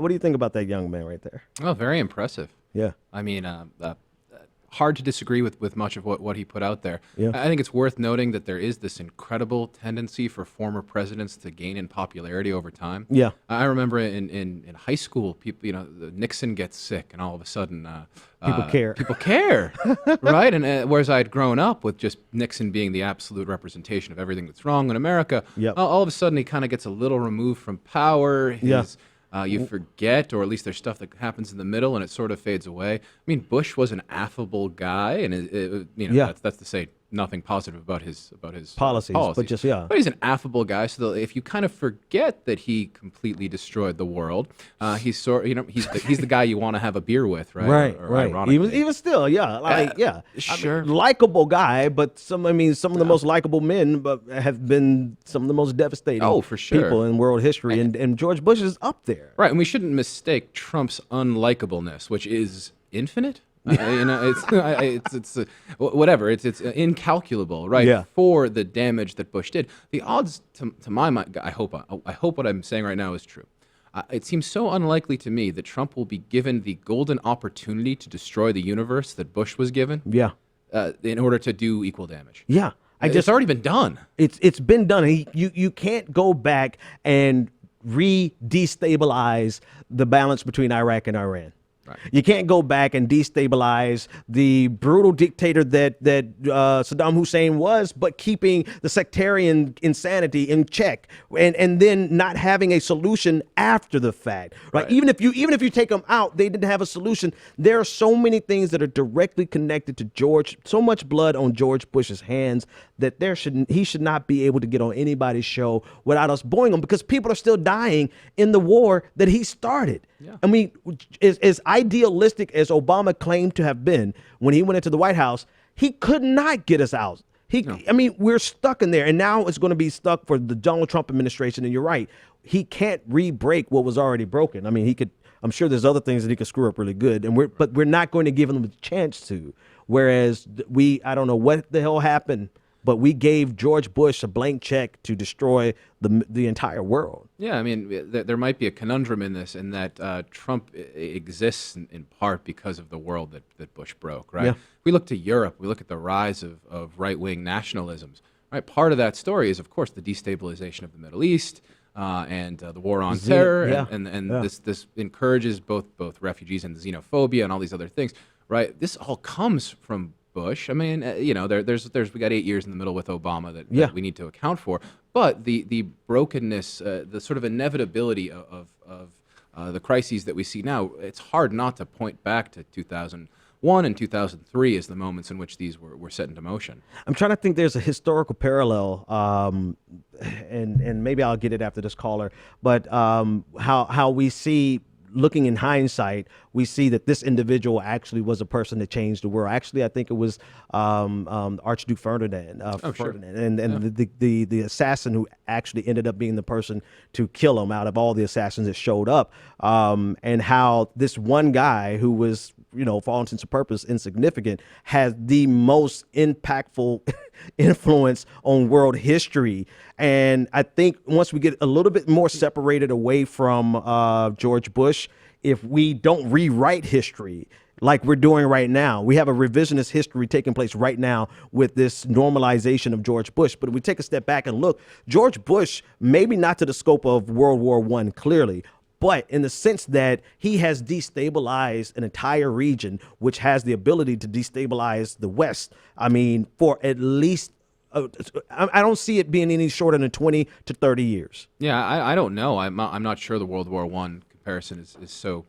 What do you think about that young man right there? Oh, very impressive. Yeah. I mean, hard to disagree with much of what he put out there. Yeah. I think it's worth noting that there is this incredible tendency for former presidents to gain in popularity over time. Yeah. I remember in high school, people, Nixon gets sick, and all of a sudden, People care. People care, right? And whereas I'd grown up with just Nixon being the absolute representation of everything that's wrong in America, Yep. all of a sudden he kind of gets a little removed from power. Yeah. You forget, or at least there's stuff that happens in the middle, and it sort of fades away. I mean, Bush was an affable guy, and Yeah. that's to say nothing positive about his Policies, but just, yeah. But he's an affable guy, so if you kind of forget that he completely destroyed the world, he's he's the guy you want to have a beer with, right? Right, Or right. ironically. Even still, yeah, Sure. Likable guy, but some of the most likable men, but have been some of the most devastating. Oh, for sure. People in world history, and George Bush is up there. Right, and we shouldn't mistake Trump's unlikableness, which is infinite. It's whatever. It's incalculable, right? Yeah. For the damage that Bush did, the odds to my mind. I hope what I'm saying right now is true. It seems so unlikely to me that Trump will be given the golden opportunity to destroy the universe that Bush was given. Yeah. In order to do equal damage. Yeah. It's already been done. It's been done. You can't go back and destabilize the balance between Iraq and Iran. Right. You can't go back and destabilize the brutal dictator that Saddam Hussein was, but keeping the sectarian insanity in check, and then not having a solution after the fact. Right? Even if you take them out, they didn't have a solution. There are so many things that are directly connected to George. So much blood on George Bush's hands that he should not be able to get on anybody's show without us booing him, because people are still dying in the war that he started. Yeah. I mean, as idealistic as Obama claimed to have been when he went into the White House, he could not get us out. I mean, we're stuck in there, and now it's going to be stuck for the Donald Trump administration. And you're right, he can't re-break what was already broken. I mean, he could. I'm sure there's other things that he could screw up really good, but we're not going to give him a chance to. Whereas I don't know what the hell happened, but we gave George Bush a blank check to destroy the entire world. Yeah, I mean, there might be a conundrum in this, in that Trump exists in part because of the world that Bush broke, right? Yeah. We look to Europe, we look at the rise of right-wing nationalisms, right? Part of that story is, of course, the destabilization of the Middle East and the war on terror, yeah. and Yeah. this encourages both refugees and xenophobia and all these other things, right? This all comes from Bush. I mean, there's we got 8 years in the middle with Obama that we need to account for. But the brokenness, the sort of inevitability of the crises that we see now, it's hard not to point back to 2001 and 2003 as the moments in which these were set into motion. I'm trying to think. There's a historical parallel, and maybe I'll get it after this caller. But how we see. Looking in hindsight, we see that this individual actually was a person that changed the world. Actually, I think it was Archduke Ferdinand, Ferdinand, and the assassin who actually ended up being the person to kill him out of all the assassins that showed up, and how this one guy who was, for all intents and purposes, insignificant, has the most impactful influence on world history. And I think once we get a little bit more separated away from George Bush, if we don't rewrite history like we're doing right now, we have a revisionist history taking place right now with this normalization of George Bush. But if we take a step back and look, George Bush, maybe not to the scope of World War I, clearly, but in the sense that he has destabilized an entire region, which has the ability to destabilize the West. I mean, for at least, I don't see it being any shorter than 20 to 30 years. Yeah, I don't know. I'm not sure the World War I comparison is so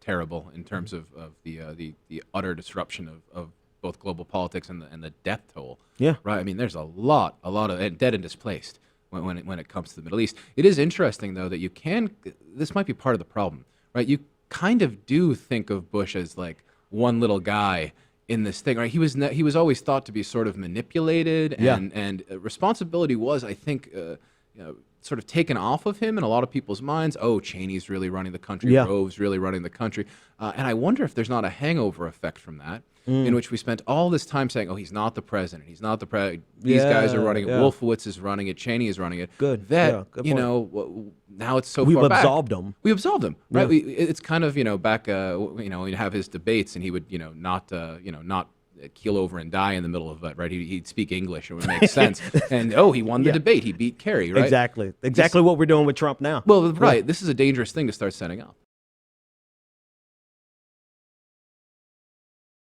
terrible in terms of the utter disruption of both global politics and the death toll. Yeah. Right. I mean, there's a lot of dead and displaced when it comes to the Middle East. It is interesting, though, that this might be part of the problem, right? You kind of do think of Bush as like one little guy in this thing, right? He was always thought to be sort of manipulated, and responsibility was, I think, sort of taken off of him in a lot of people's minds. Oh, Cheney's really running the country. Yeah. Rove's really running the country. And I wonder if there's not a hangover effect from that, in which we spent all this time saying, oh, he's not the president. He's not the president. These guys are running it. Wolfowitz is running it. Cheney is running it. Good. That, Good you point. know, now it's so We've far back. absolved him. We absolved him, right? Yeah. It's kind of, you know, back, you know, he'd have his debates and he would, you know, not keel over and die in the middle of it, right? He'd speak English. It would make sense. And, oh, he won the debate. He beat Kerry, right? Exactly what we're doing with Trump now. Well, right. This is a dangerous thing to start setting up.